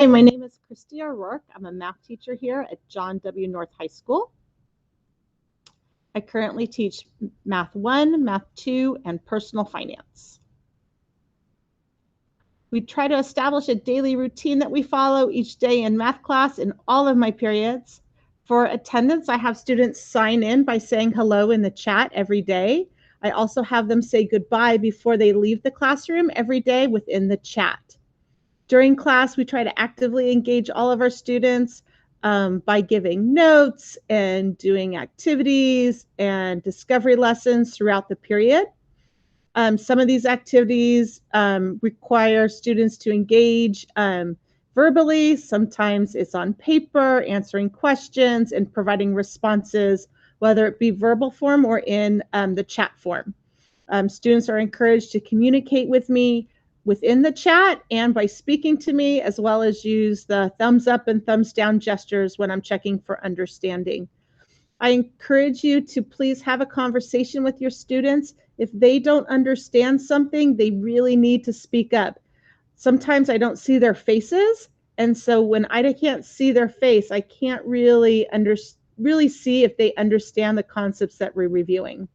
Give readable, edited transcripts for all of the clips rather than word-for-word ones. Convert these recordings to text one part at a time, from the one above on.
Hi, my name is Christy Orourke. I'm a math teacher here at John W. North High School. I currently teach Math 1, Math 2, and Personal Finance. We try to establish a daily routine that we follow each day in math class in all of my periods. For attendance, I have students sign in by saying hello in the chat every day. I also have them say goodbye before they leave the classroom every day within the chat. During class, we try to actively engage all of our students by giving notes and doing activities and discovery lessons throughout the period. Some of these activities require students to engage verbally. Sometimes it's on paper, answering questions and providing responses, whether it be verbal form or in the chat form. Students are encouraged to communicate with me within the chat and by speaking to me, as well as use the thumbs up and thumbs down gestures when I'm checking for understanding. I encourage you to please have a conversation with your students. If they don't understand something, they really need to speak up. Sometimes I don't see their faces, and so when I can't see their face, I can't really see if they understand the concepts that we're reviewing.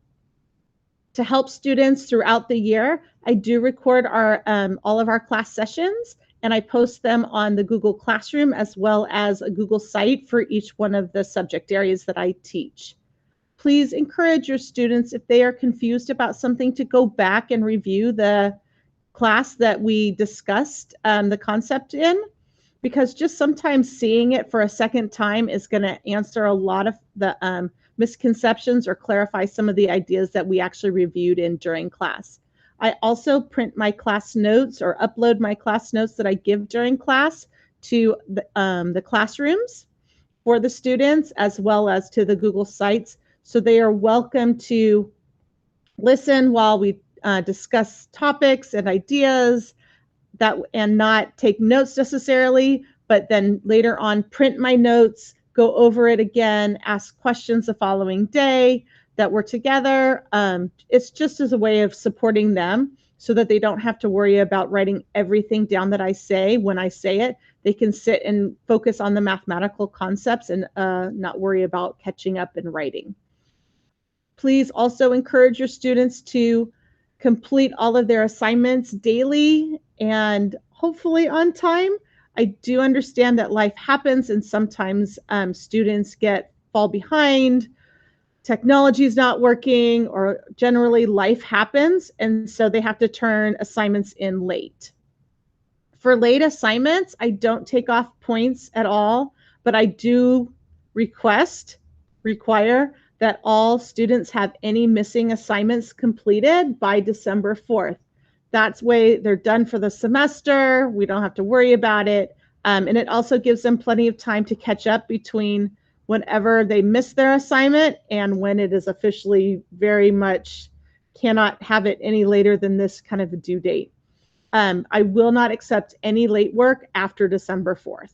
To help students throughout the year, I do record all of our class sessions, and I post them on the Google Classroom as well as a Google site for each one of the subject areas that I teach. Please encourage your students, if they are confused about something, to go back and review the class that we discussed the concept in, because just sometimes seeing it for a second time is going to answer a lot of the misconceptions or clarify some of the ideas that we actually reviewed during class. I also print my class notes or upload my class notes that I give during class to the classrooms for the students, as well as to the Google sites. So they are welcome to listen while we discuss topics and ideas and not take notes necessarily, but then later on print my notes, go over it again, ask questions the following day that we're together. It's just as a way of supporting them so that they don't have to worry about writing everything down that I say when I say it. They can sit and focus on the mathematical concepts and not worry about catching up and writing. Please also encourage your students to complete all of their assignments daily and hopefully on time. I do understand that life happens and sometimes students fall behind, technology is not working, or generally life happens, and so they have to turn assignments in late. For late assignments, I don't take off points at all, but I do require that all students have any missing assignments completed by December 4th. That's way they're done for the semester. We don't have to worry about it. And it also gives them plenty of time to catch up between whenever they miss their assignment and when it is officially very much cannot have it any later than this kind of a due date. I will not accept any late work after December 4th.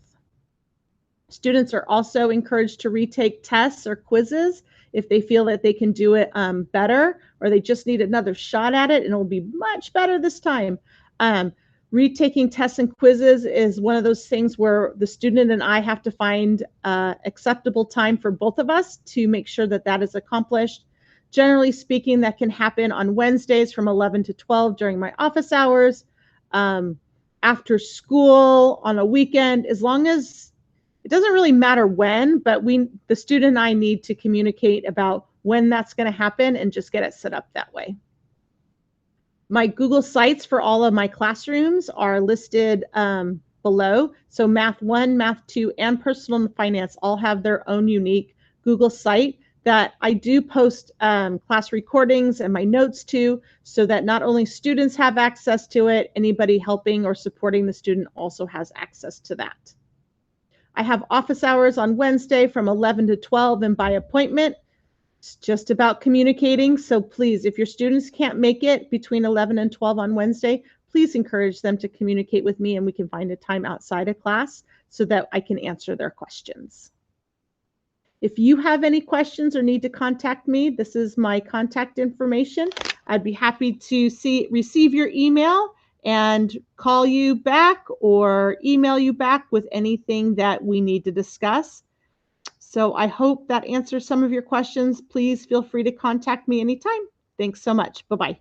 Students are also encouraged to retake tests or quizzes if they feel that they can do it better, or they just need another shot at it and it'll be much better this time. Retaking tests and quizzes is one of those things where the student and I have to find acceptable time for both of us to make sure that that is accomplished. Generally speaking, that can happen on Wednesdays from 11 to 12 during my office hours, after school, on a weekend, as long as it doesn't really matter when, but the student and I need to communicate about when that's going to happen and just get it set up that way. My Google sites for all of my classrooms are listed below. So Math 1, Math 2, and Personal Finance all have their own unique Google site that I do post class recordings and my notes to, so that not only students have access to it, anybody helping or supporting the student also has access to that. I have office hours on Wednesday from 11 to 12 and by appointment. It's just about communicating. So please, if your students can't make it between 11 and 12 on Wednesday, please encourage them to communicate with me and we can find a time outside of class so that I can answer their questions. If you have any questions or need to contact me, this is my contact information. I'd be happy to receive your email and call you back or email you back with anything that we need to discuss. So I hope that answers some of your questions. Please feel free to contact me anytime. Thanks so much. Bye-bye.